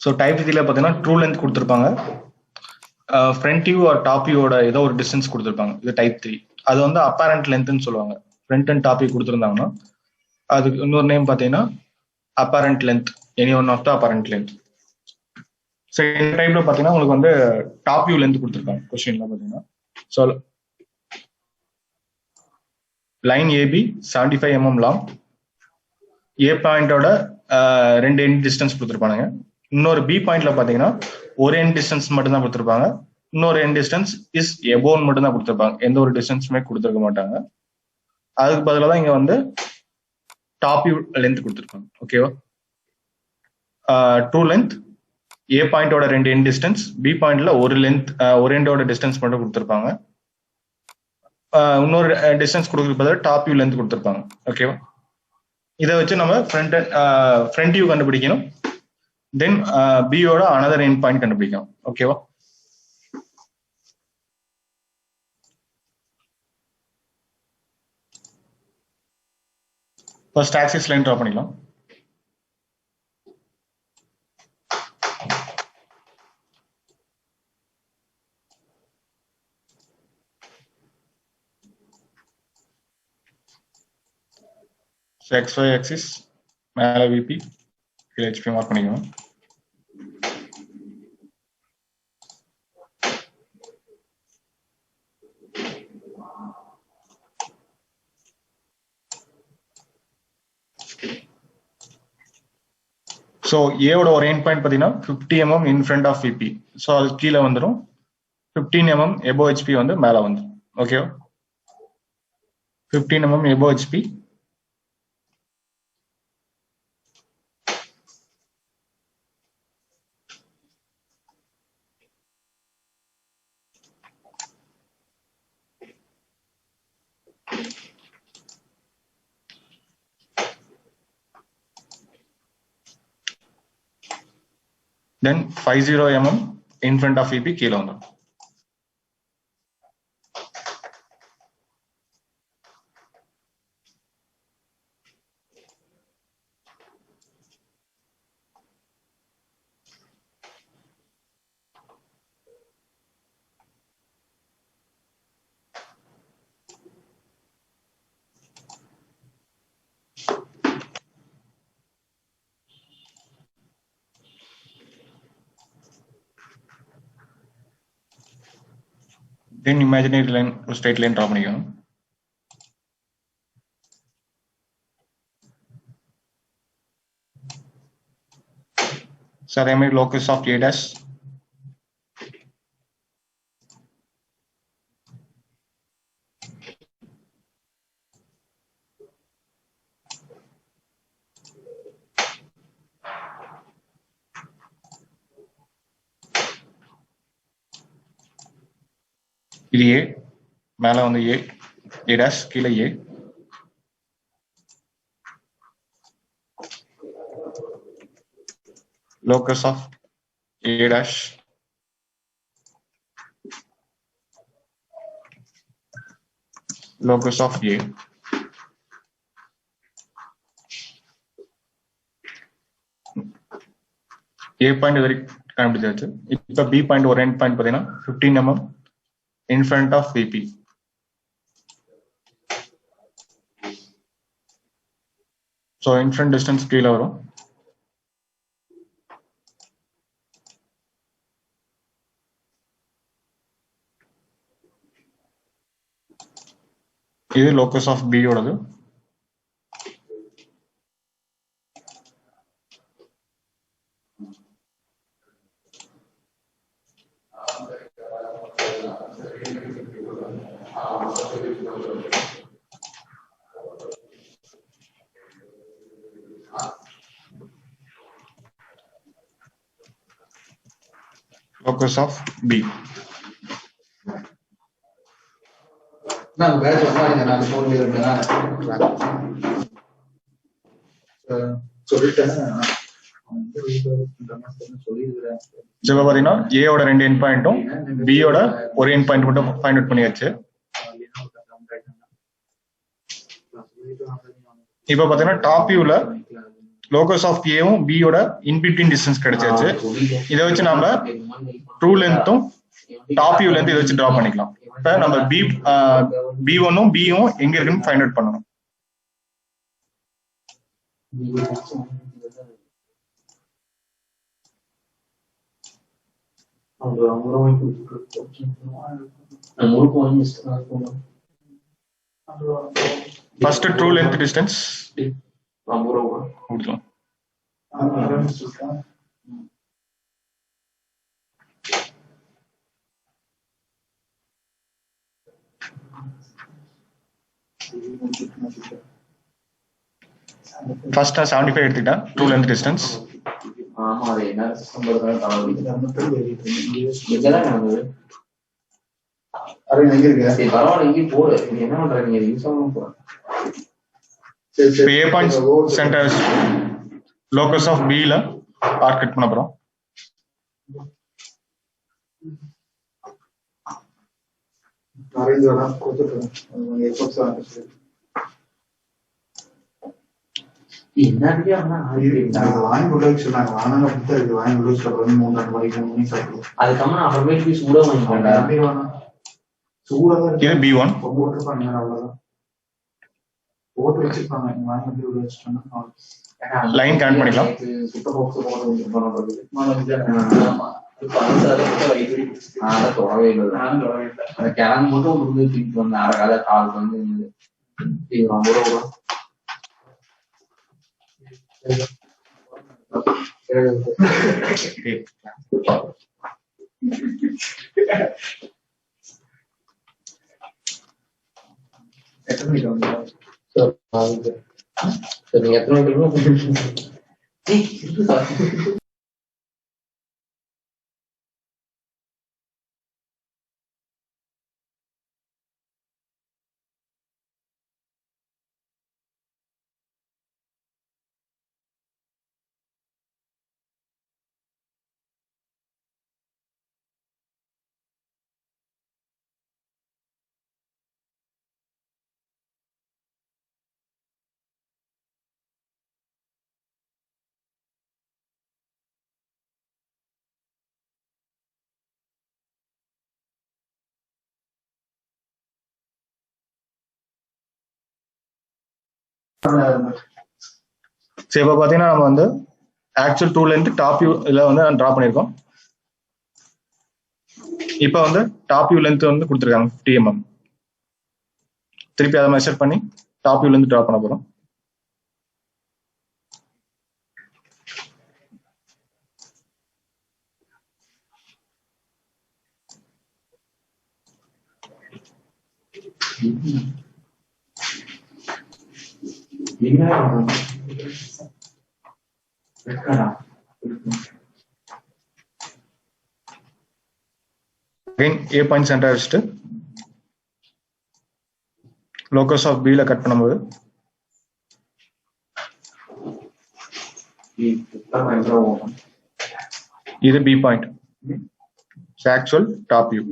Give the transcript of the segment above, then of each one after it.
So type விதியில் பார்த்தீங்கன்னா true length கொடுத்துருப்பாங்க, ஃப்ரண்ட் வியூ ஆர் டாப் வியூவோட ஏதோ ஒரு டிஸ்டன்ஸ் கொடுத்துருப்பாங்க. இது டைப் 3. அது வந்து அப்பேரண்ட் லென்த்னு சொல்லுவாங்க. ஃப்ரண்ட் அண்ட் டாப் வியூ கொடுத்துருந்தாங்கன்னா அதுக்கு இன்னொரு நேம் பார்த்தீங்கன்னா apparent length, any one of the apparent length. So இந்த டைப்ல பார்த்தீங்கன்னா உங்களுக்கு வந்து டாப் வியூ லென்த் கொடுத்துருக்காங்க கொஸ்டின்ல பார்த்தீங்கன்னா. So line AB 75 mm long, A பாயிண்டோட 2 எண்ட் டிஸ்டன்ஸ் கொடுத்துருப்பானுங்க. இன்னொரு பி பாயிண்ட்ல பாத்தீங்கன்னா ஒரு எண்ட் டிஸ்டன்ஸ் மட்டும் தான் கொடுத்துருப்பாங்க, இன்னொரு எண்ட் டிஸ்டன்ஸ் இஸ் எபோன் மட்டும் தான் கொடுத்துருப்பாங்க, எந்த ஒரு டிஸ்டன்ஸுமே கொடுத்துருக்க மாட்டாங்க. அதுக்கு பதிலாக தான் இங்க வந்து டாப் வியூ லென்த் கொடுத்துருப்பாங்க. ஓகேவா? ட்ரூ லென்த், ஏ பாயிண்டோட 2 எண்ட் டிஸ்டன்ஸ், பி பாயிண்ட்ல ஒரு லென்த் ஒரு எண்டோட டிஸ்டன்ஸ் மட்டும் கொடுத்துருப்பாங்க. இன்னொரு டிஸ்டன்ஸ் கொடுக்குறது பதிலாக டாப் வியூ லென்த் கொடுத்துருப்பாங்க. ஓகேவா? இதை வச்சு நம்ம ஃப்ரண்ட் வியூ கண்டுபிடிக்கணும், தென் பியோட அனதர் எண்ட் பாயிண்ட் கண்டுபிடிக்கணும். ஓகேவா? ஃபர்ஸ்ட் ஆக்சிஸ் லைன் ட்ரா பண்ணிக்கலாம். XY ஆக்சிஸ் மேல விபி கீழே ஹெச்பி மார்க் பண்ணிக்கணும். ஸோ ஏவோட ஒரு எண்ட் பாயிண்ட் பார்த்தீங்கன்னா 50 mm in front of VP. So அது கீழே வந்துடும், 15 mm எபோ ஹெச்பி வந்து மேலே வந்துடும். ஓகேவா? 15 mm above HP. Then 50 mm in front of VP கீழே வந்துடும். Then imaginary line, straight line draw பண்ணிக்கணும். So அதே மாதிரி locus of A dash, இது A, மேல வந்து A dash, கீழே A. Locus of A dash, locus of A. A point வரைக்கும் கண்டுபிடிச்சாச்சு. இப்போ B பாயிண்ட் ஒரு எண்ட் பாயிண்ட் பார்த்தீங்கன்னா 15 mm in front of VP. So in front distance கீழே வரும். இது locus of B ஓடது. Locus of B. பாத்தீங்கன்னா ஏயோட 2 எண்ட் பாயிண்ட்டும் பியோட ஒரு எண்ட் பாயிண்ட் மட்டும் ஃபைண்ட் அவுட் பண்ணியாச்சு. இப்ப பாத்தீங்கன்னா டாப் வியூல லோகஸ் ஆஃப் ஏவும் பியோட இன்பிட்வீன் டிஸ்டன்ஸ் கிடைச்சாச்சு. இதை வச்சு நம்ம ட்ரூ லென்த்தும் டாப் வியூ லென்த் இதை வச்சு டிரா பண்ணிக்கலாம். இப்ப நம்ம B1ம் பியும் எங்க இருக்குன்னு ஃபைண்ட் அவுட் பண்ணணும். ஃபர்ஸ்ட் ட்ரூ லென்த் டிஸ்டன்ஸ் கொடுக்கலாம். ஃபர்ஸ்ட் 75 எடுத்துக்கிட்டேன் true length distance. A point center locus of B ல ஆர்க் பண்ண போறோம். இது B1 லைன் கனெக்ட் பண்ணிக்கலாம். நீங்க எத்தனை சரி, இப்ப பாத்தீங்கன்னா நம்ம வந்து actual true length top view இதுல வந்து டிரா பண்ணிருக்கோம். இப்ப வந்து டாப் வியூ லென்த் வந்து கொடுத்துருக்காங்க 50 mm. திருப்பி அதை மெஷர் பண்ணி டாப் வியூல இருந்து டிரா பண்ண போறோம். Again, A point center வச்சுட்டு locus of B ல கட் பண்ணும்போது இது B point, actual top view.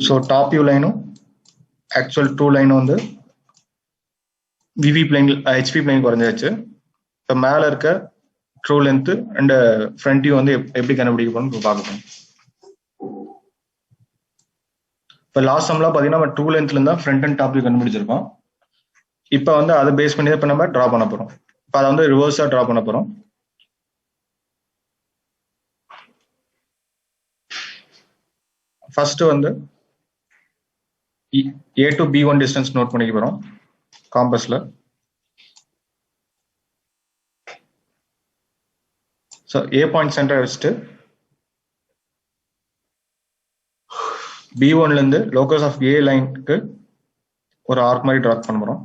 So top view line actual true line வந்து VV plane HP plane குறைஞ்சாச்சு. இப்போ மேல இருக்க true length and front view வந்து எப்படி கண்டுபிடிக்க போறோம்னு பார்க்கணும். இப்போ லாஸ்ட் சம்ல பாத்தீங்கன்னா நம்ம ட்ரூ லென்த்ல இருந்தா ஃப்ரண்ட் அண்ட் டாப் வியூ கண்டுபிடிச்சிருக்கோம். இப்போ வந்து அதை பேஸ் பண்ணி இப்போ நம்ம டிரா பண்ண போறோம். இப்போ அதை வந்து ரிவர்ஸா டிரா பண்ண போறோம். ஃபர்ஸ்ட் வந்து A to B1 distance note பண்ணிக்க போறோம் காம்பஸ்ல. ஸோ A பாயிண்ட் சென்டர் வச்சுட்டு B1ல இருந்து லோகஸ் ஆஃப் A லைனுக்கு ஒரு ஆர்க் மாதிரி டிரா பண்ண போறோம்.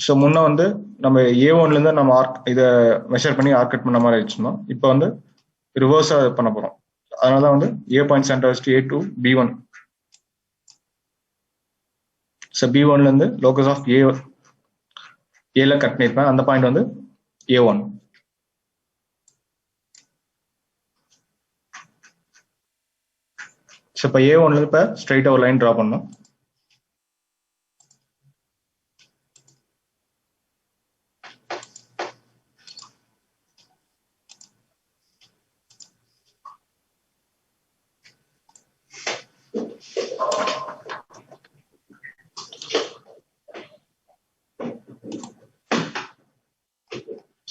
ஸோ முன்ன வந்து நம்ம A1லேருந்து நம்ம இதை மெஷர் பண்ணி ஆர்க் கட் பண்ண மாதிரி வச்சுருந்தோம். இப்போ வந்து ரிவர்ஸாக பண்ண போகிறோம். அதனால தான் வந்து A point centres to A2 B1. So B1லேருந்து லோக்கஸ் ஆஃப் ஏல கட் பண்ணியிருப்பேன். அந்த பாயிண்ட் வந்து A1. ஸோ இப்போ A1லேருந்து இப்போ ஸ்ட்ரைட்டாக ஒரு லைன் ட்ரா பண்ணணும்.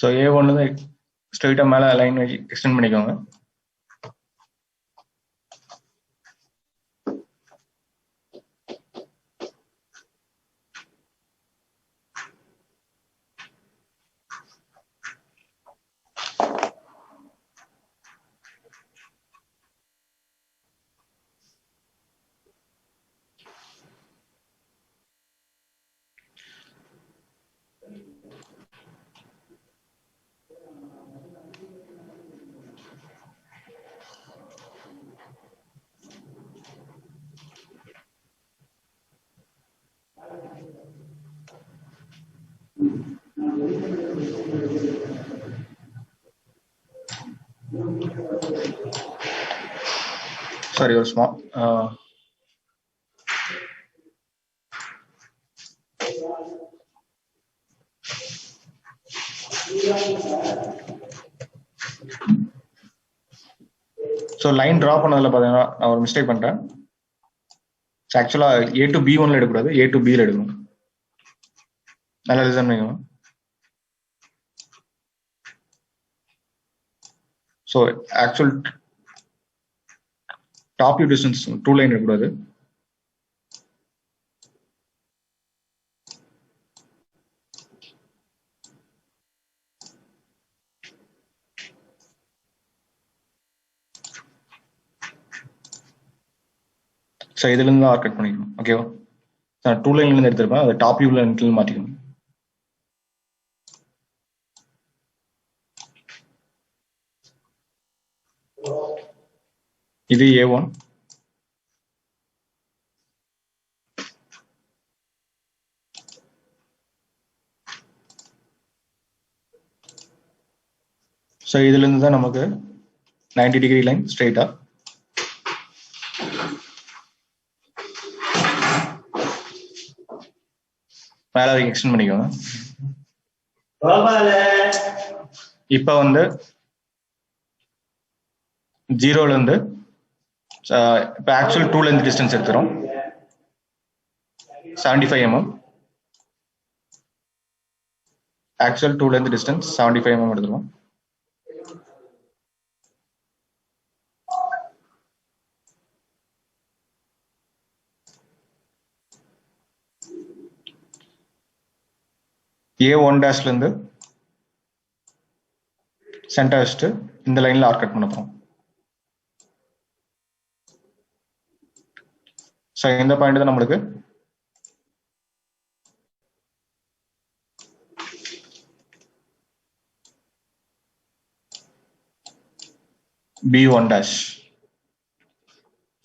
ஸோ A1லேருந்து ஸ்ட்ரைட்டாக மேலே லைன் எக்ஸ்டெண்ட் பண்ணிக்கோங்க. Sorry, ஒரு small ஸோ லைன் ட்ரா பண்ணதில் பார்த்தீங்கன்னா நான் ஒரு மிஸ்டேக் பண்ணிட்டேன். ஆக்சுவலாக A to B1ல எடுக்கக்கூடாது, A to Bல எடுக்கணும். நல்லா லிசன் பண்ணிக்கணும். So actual top view distance 2 line எடுக்கக்கூடாது. ஸோ இதுலேருந்து தான் ஆர்க் கட் பண்ணிக்கணும். ஓகேவா? நான் 2 லைன்லேருந்து எடுத்திருப்பேன், அதை டாப் வியூவில் இன்க்ளூட் மாற்றிக்கணும். இது A1. ஸோ இதுலேருந்து தான் நமக்கு 90 டிகிரி லைன் ஸ்ட்ரெயிட்டாக மேலே வரைக்கும் எக்ஸ்டெண்ட் பண்ணிக்கோங்க. இப்போ வந்து 0லேருந்து இப்போ ஆக்சுவல் 2 லென்த் டிஸ்டன்ஸ் எடுத்துரும் 75 mm. Actual 2 length distance 75 mm எடுத்துருவோம். A1' சென்டர் வச்சுட்டு இந்த லைன்ல ஆர்க் கட் பண்ண போறோம். ஸோ இந்த பாயிண்ட் தான் நம்மளுக்கு B1'.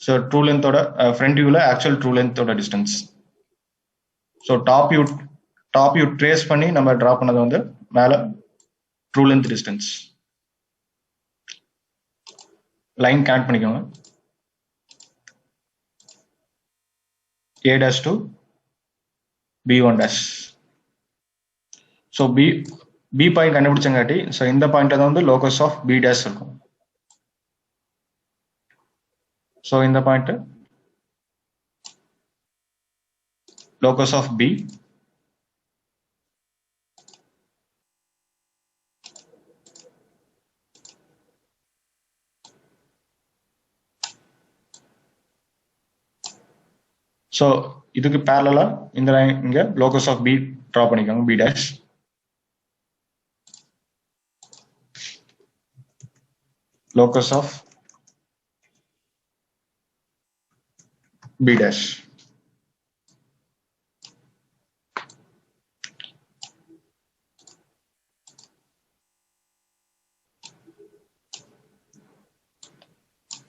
ஸோ ட்ரூ லென்த்தோட ஃப்ரண்ட் வியூல ஆக்சுவல் ட்ரூ லென்த்தோட distance. So top view trace பண்ணி நம்ம டிரா பண்ணது வந்து மேலே true length distance. Line connect பண்ணிக்கோங்க. A' to B1'. So B point கண்டுபிடிச்சங்காட்டி ஸோ இந்த பாயிண்ட் தான் வந்து லோகஸ் ஆஃப் B' இருக்கும். ஸோ இந்த point locus of B. So இதுக்கு பேரலா இந்த லைன் இங்க லோகஸ் ஆஃப் B ட்ரா பண்ணிக்கோங்க, B'. locus of B'.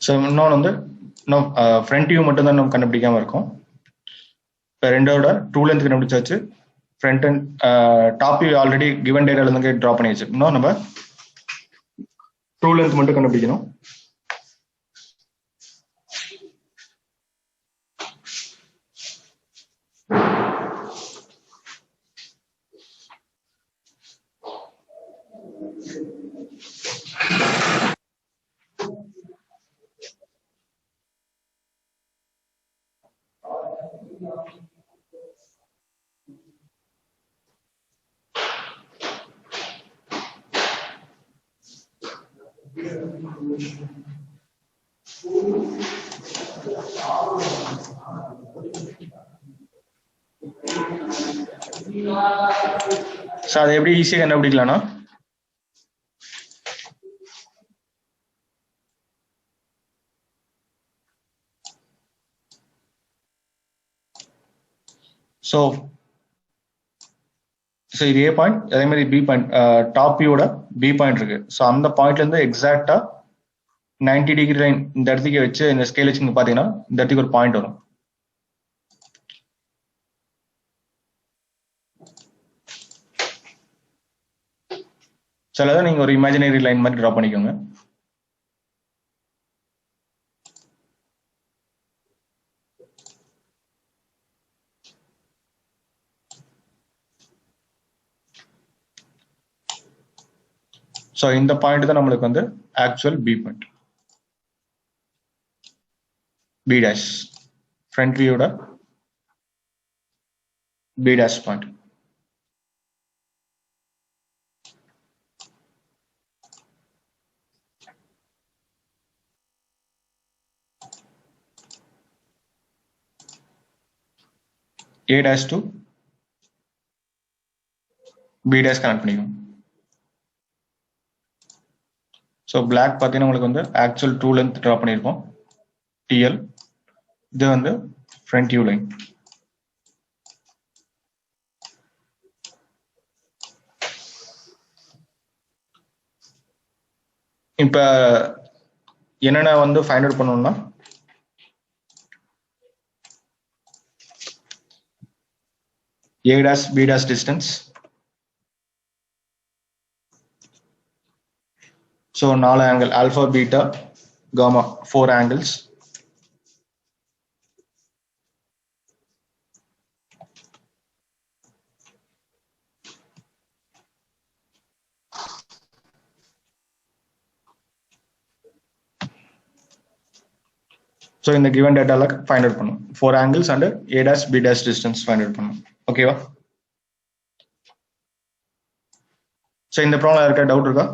So இன்னொன்று வந்து இன்னும் ஃப்ரண்ட் வியூ மட்டும் தான் நம்ம கண்டுபிடிக்காம இருக்கும். இப்போ ரெண்டோட ட்ரூ லென்த் கண்டுபிடிச்சாச்சு. Front and top view already given டேட்டால இருந்து ட்ரா பண்ணி வச்சு. இன்னும் நம்ம ட்ரூ லென்த் மட்டும் கண்டுபிடிக்கணும். ஸோ அதை எப்படி ஈஸியாக கண்டுபிடிக்கலாம்னா ஸோ இது ஏ பாயிண்ட், அதே மாதிரி பி பாயிண்ட், டாப் வியூட பி பாயிண்ட் இருக்கு. ஸோ அந்த பாயிண்ட்ல இருந்து எக்ஸாக்டா 90 டிகிரி லைன் இந்த இடத்துக்கு வச்சு இந்த ஸ்கேல் வச்சு பாத்தீங்கன்னா இந்த இடத்துக்கு ஒரு பாயிண்ட் வரும். சிலதை நீங்க ஒரு இமேஜினரி லைன் மாதிரி ட்ரா பண்ணிக்கோங்க. ஸோ இந்த பாயிண்ட் தான் நம்மளுக்கு வந்து actual B point, B dash, front வியூட B dash point. A dash to B dash connect பண்ணிக்கும். ஸோ பிளாக் பார்த்தீங்கன்னா உங்களுக்கு வந்து ஆக்சுவல் ட்ரூ லென்த் ட்ரா பண்ணியிருக்கோம் TL. இது வந்து ஃப்ரண்ட் வியூ லைன். இப்போ என்னென்ன வந்து ஃபைண்ட் அவுட் பண்ணணும்னா A dash B dash distance. So 4 angle alpha beta gamma 4 angles. So in the given data like find out பண்ணும் 4 angles and A dash B dash distance find out பண்ணும். ஓகேவா? So இந்த problem யாருக்கா doubt இருக்கா?